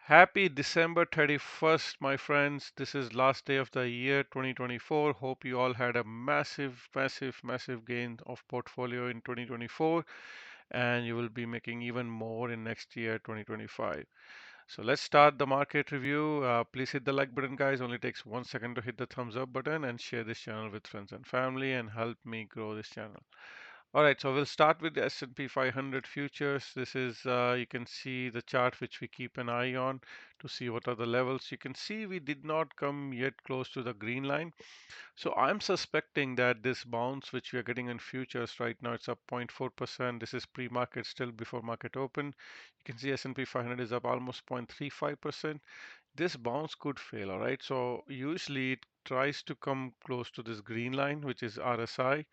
Happy December 31st, my friends. This is last day of the year 2024. Hope you all had a massive gain of portfolio in 2024 and you will be making even more in next year 2025. So let's start the market review. Please hit the like button, guys. Only takes 1 second to hit the thumbs up button and share this channel with friends and family and help me grow this channel. All right, so we'll start with the S&P 500 futures. This is, you can see the chart which we keep an eye on to see what are the levels. You can see we did not come yet close to the green line. So I'm suspecting that this bounce which we are getting in futures right now, it's up 0.4%. This is pre-market, still before market open. You can see S&P 500 is up almost 0.35%. This bounce could fail, all right? So usually it tries to come close to this green line, which is RSI.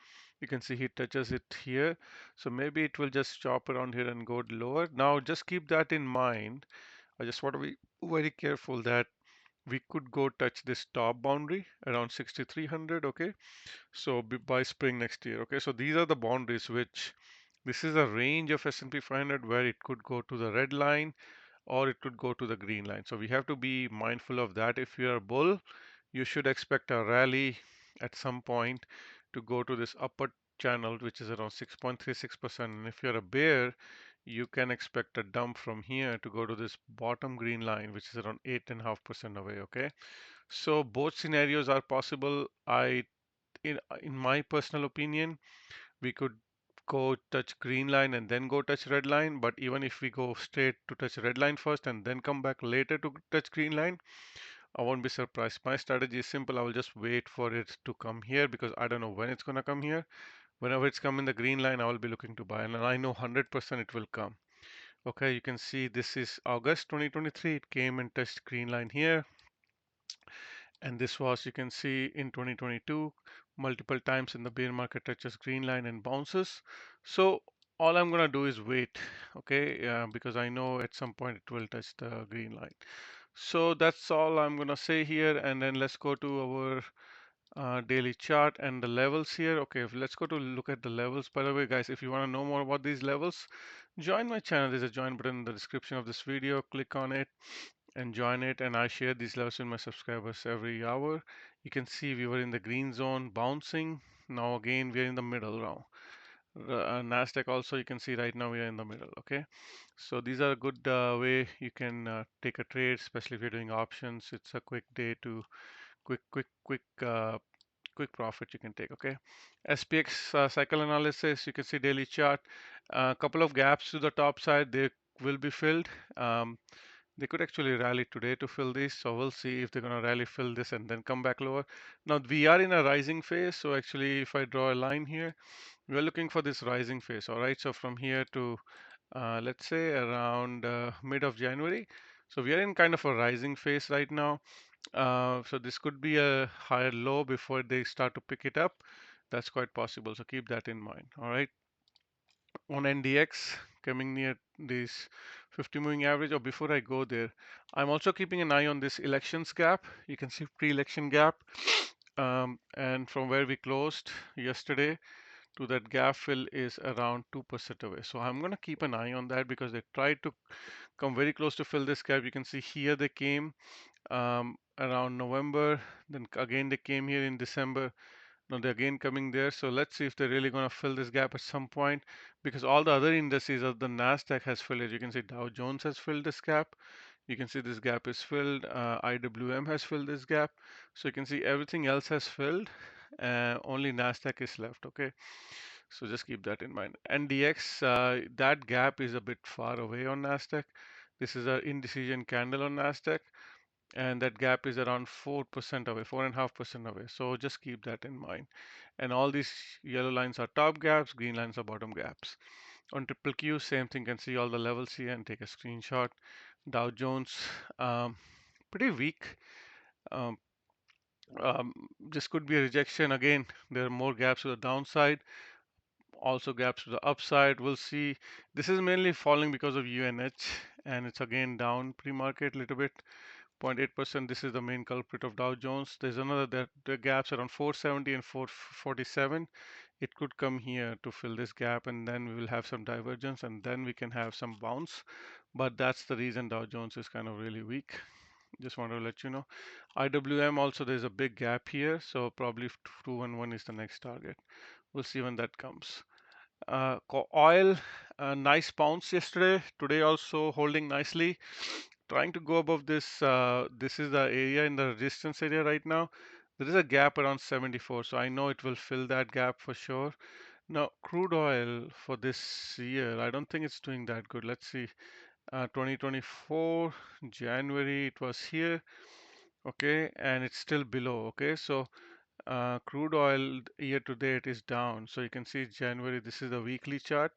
You can see he touches it here. So maybe it will just chop around here and go lower. Now just keep that in mind. I just want to be very careful that we could go touch this top boundary around 6300, okay? So by spring next year, okay? So these are the boundaries which this is a range of S&P 500 where it could go to the red line or it could go to the green line. So we have to be mindful of that. If you're a bull, you should expect a rally at some point to go to this upper channel, which is around 6.36%. And if you're a bear, you can expect a dump from here to go to this bottom green line, which is around 8.5% away. Okay. So both scenarios are possible. In my personal opinion, we could go touch green line and then go touch red line. But even if we go straight to touch red line first and then come back later to touch green line, I won't be surprised. My strategy is simple. I will just wait for it to come here because I don't know when it's going to come here. Whenever it's come in the green line, I will be looking to buy. And I know 100% it will come. Okay, you can see this is August 2023. It came and touched green line here. And this was, you can see in 2022, multiple times in the bear market touches green line and bounces. So all I'm gonna do is wait, okay, because I know at some point it will touch the green line. So that's all I'm gonna say here, and then let's go to our daily chart and the levels here. Okay, let's go to look at the levels. By the way, guys, if you want to know more about these levels, join my channel. There's a join button in the description of this video. Click on it and join it, and I share these levels with my subscribers every hour. You can see we were in the green zone bouncing. Now again we are in the middle now. Nasdaq also, you can see right now we are in the middle. Okay, so these are a good way you can take a trade, especially if you're doing options. It's a quick day to quick profit you can take. Okay, SPX cycle analysis, you can see daily chart, a couple of gaps to the top side, they will be filled. They could actually rally today to fill this, so we'll see if they're going to rally, fill this, and then come back lower. Now we are in a rising phase, so actually if I draw a line here, we're looking for this rising phase. All right, so from here to let's say around mid of January, so we are in kind of a rising phase right now. So this could be a higher low before they start to pick it up. That's quite possible, so keep that in mind. All right, on NDX coming near this 50 moving average, or before I go there, I'm also keeping an eye on this elections gap. You can see pre-election gap, and from where we closed yesterday to that gap fill is around 2% away. So I'm going to keep an eye on that because they tried to come very close to fill this gap. You can see here they came around November, then again they came here in December. Now they're again coming there. So let's see if they're really going to fill this gap at some point, because all the other indices of the Nasdaq has filled it. You can see Dow Jones has filled this gap. You can see this gap is filled. IWM has filled this gap. So you can see everything else has filled. Only Nasdaq is left. Okay. So just keep that in mind. NDX, that gap is a bit far away on Nasdaq. This is an indecision candle on Nasdaq, and that gap is around 4% away, 4.5% away. So just keep that in mind. And all these yellow lines are top gaps, green lines are bottom gaps. On triple Q, same thing. Can see all the levels here and take a screenshot. Dow Jones, pretty weak. Um, this could be a rejection again. There are more gaps to the downside, also gaps to the upside. We'll see. This is mainly falling because of UNH, and it's again down pre-market a little bit. 0.8%. This is the main culprit of Dow Jones. There's another that the gaps around 470 and 447. it could come here to fill this gap, and then we will have some divergence, and then we can have some bounce. But that's the reason Dow Jones is kind of really weak. Just want to let you know. IWM also, there's a big gap here, so probably 211 is the next target. We'll see when that comes. Oil, nice bounce yesterday. Today also holding nicely, trying to go above this. This is the area in the resistance area right now. There is a gap around 74, so I know it will fill that gap for sure. Now, crude oil for this year, I don't think it's doing that good. Let's see. 2024 January, it was here, okay, and it's still below, okay. So crude oil year to date is down. So you can see January, this is the weekly chart,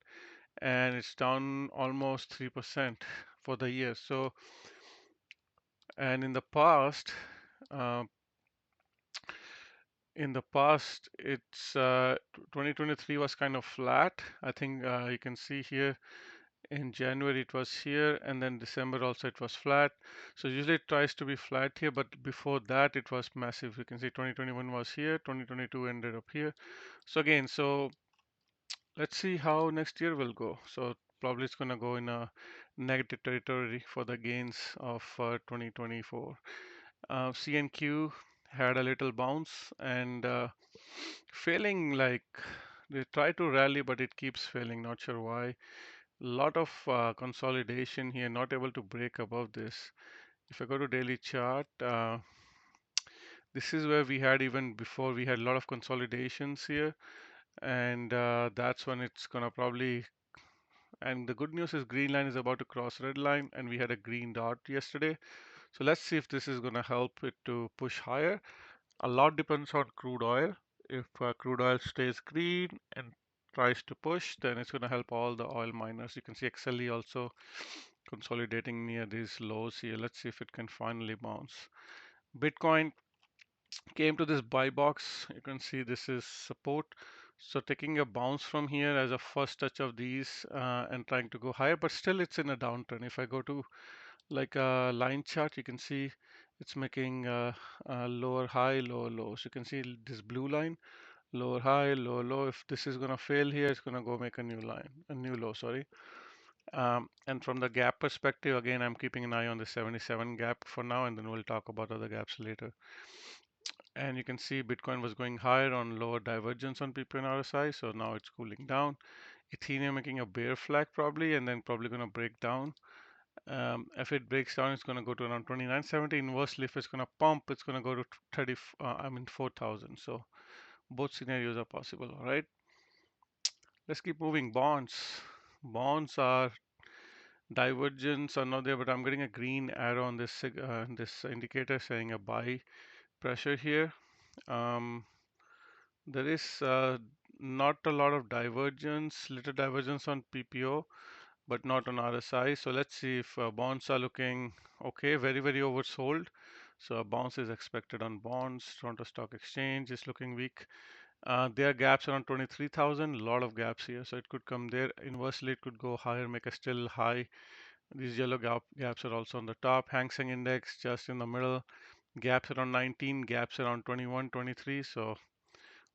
and it's down almost 3% for the year. So, and uh, in the past, it's 2023 was kind of flat. I think you can see here in January it was here, and then December also it was flat. So usually it tries to be flat here, but before that it was massive. You can see 2021 was here, 2022 ended up here. So again, so let's see how next year will go. So probably it's going to go in a negative territory for the gains of 2024. CNQ had a little bounce and failing, like they try to rally, but it keeps failing. Not sure why. Lot of consolidation here, not able to break above this. If I go to daily chart, this is where we had, even before, we had a lot of consolidations here, and that's when it's gonna probably. And the good news is green line is about to cross red line, and we had a green dot yesterday. So let's see if this is gonna help it to push higher. A lot depends on crude oil. If crude oil stays green and tries to push, then it's going to help all the oil miners. You can see XLE also consolidating near these lows here. Let's see if it can finally bounce. Bitcoin came to this buy box. You can see this is support. So taking a bounce from here as a first touch of these and trying to go higher, but still it's in a downtrend. If I go to like a line chart, you can see it's making lower high, lower low. So you can see this blue line, lower high, lower low. If this is gonna fail here, it's gonna go make a new line, a new low, sorry. And from the gap perspective, again, I'm keeping an eye on the 77 gap for now, and then we'll talk about other gaps later. And you can see Bitcoin was going higher on lower divergence on PP and RSI, so now it's cooling down. Ethereum making a bear flag probably, and then probably gonna break down. If it breaks down, it's going to go to around 2970. Inversely, if it's going to pump, it's going to go to 4,000. So both scenarios are possible. All right. Let's keep moving. Bonds. Bonds are divergence are not there, but I'm getting a green arrow on this indicator saying a buy pressure here. Um, there is not a lot of divergence, little divergence on PPO, but not on RSI. So let's see if bonds are looking okay, very, very oversold. So a bounce is expected on bonds. Toronto Stock Exchange is looking weak. There are gaps around 23,000, a lot of gaps here. So it could come there. Inversely, it could go higher, make a still high. These yellow gaps are also on the top. Hang Seng Index just in the middle. Gaps around 19, gaps around 21, 23. So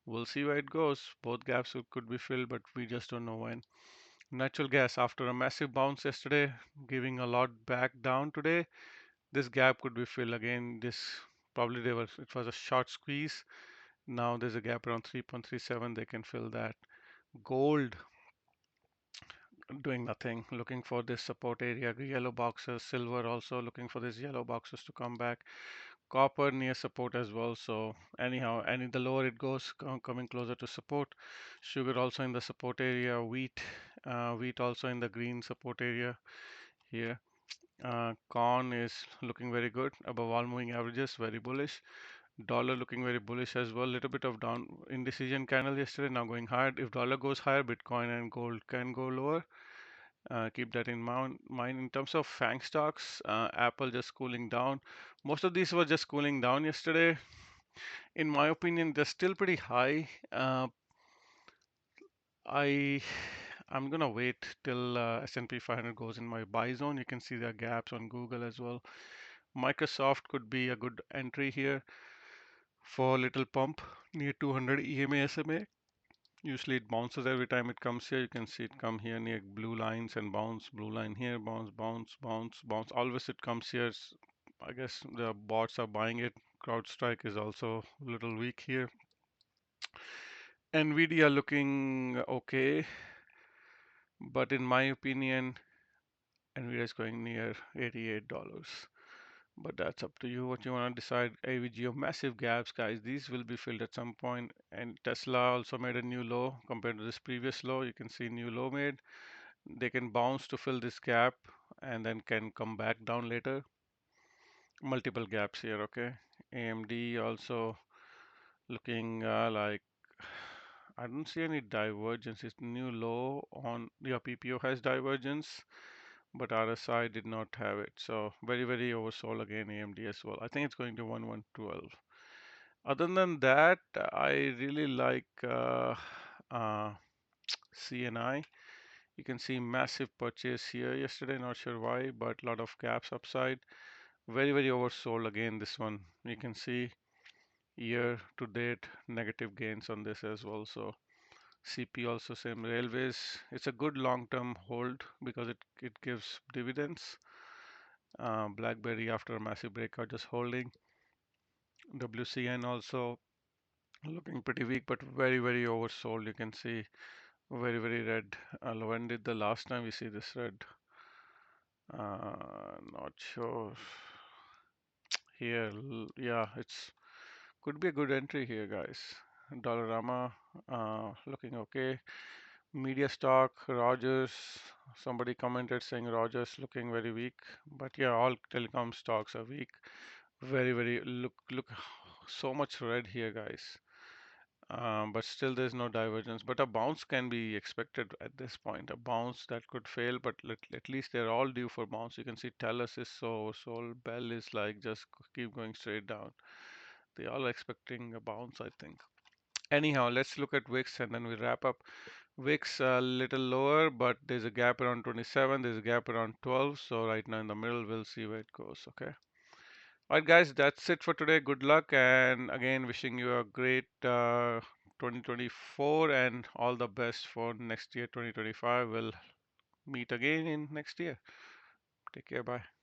we'll see where it goes. Both gaps could be filled, but we just don't know when. Natural gas, after a massive bounce yesterday, giving a lot back down today, this gap could be filled again. This probably it was a short squeeze. Now there's a gap around 3.37. They can fill that. Gold doing nothing, looking for this support area, yellow boxes. Silver also looking for these yellow boxes to come back. Copper near support as well. So anyhow, any the lower it goes, coming closer to support. Sugar also in the support area. Wheat also in the green support area here. Corn is looking very good, above all moving averages, very bullish. Dollar looking very bullish as well. Little bit of down indecision candle yesterday, now going higher. If dollar goes higher, Bitcoin and gold can go lower. Keep that in mind. In terms of FANG stocks, Apple just cooling down. Most of these were just cooling down yesterday. In my opinion, they're still pretty high. I I'm gonna wait till S&P 500 goes in my buy zone. You can see there are gaps on Google as well. Microsoft could be a good entry here for a little pump near 200 EMA SMA. Usually it bounces every time it comes here. You can see it come here near blue lines and bounce, blue line here, bounce, bounce, bounce, bounce. Always it comes here. I guess the bots are buying it. CrowdStrike is also a little weak here. NVDA looking okay, but in my opinion, NVIDIA is going near $88. But that's up to you what you want to decide. AVGO massive gaps, guys. These will be filled at some point. And Tesla also made a new low compared to this previous low. You can see new low made. They can bounce to fill this gap and then can come back down later. Multiple gaps here, okay. AMD also looking like I don't see any divergence. It's new low on the PPO has divergence, but RSI did not have it. So very oversold again AMD as well. I think it's going to 1112. Other than that, I really like CNI. You can see massive purchase here yesterday, not sure why, but a lot of gaps upside. Very oversold again this one. You can see year to date negative gains on this as well. So CP also same. Railways, it's a good long-term hold because it gives dividends. BlackBerry after a massive breakout just holding. WCN also looking pretty weak but very oversold. You can see very red. When did the last time we see this red? Not sure. Here, yeah, it's could be a good entry here, guys. Dollarama looking okay. Media stock, Rogers. Somebody commented saying Rogers looking very weak, but yeah, all telecom stocks are weak. Very look so much red here, guys. But still there's no divergence. But a bounce can be expected at this point. A bounce that could fail, but at least they're all due for bounce. You can see Telus is so Bell is like just keep going straight down. They all expecting a bounce, I think. Anyhow, let's look at VIX and then we wrap up. VIX a little lower, but there's a gap around 27. There's a gap around 12. So right now in the middle, we'll see where it goes. Okay. All right, guys, that's it for today. Good luck, and again, wishing you a great 2024 and all the best for next year, 2025. We'll meet again in next year. Take care. Bye.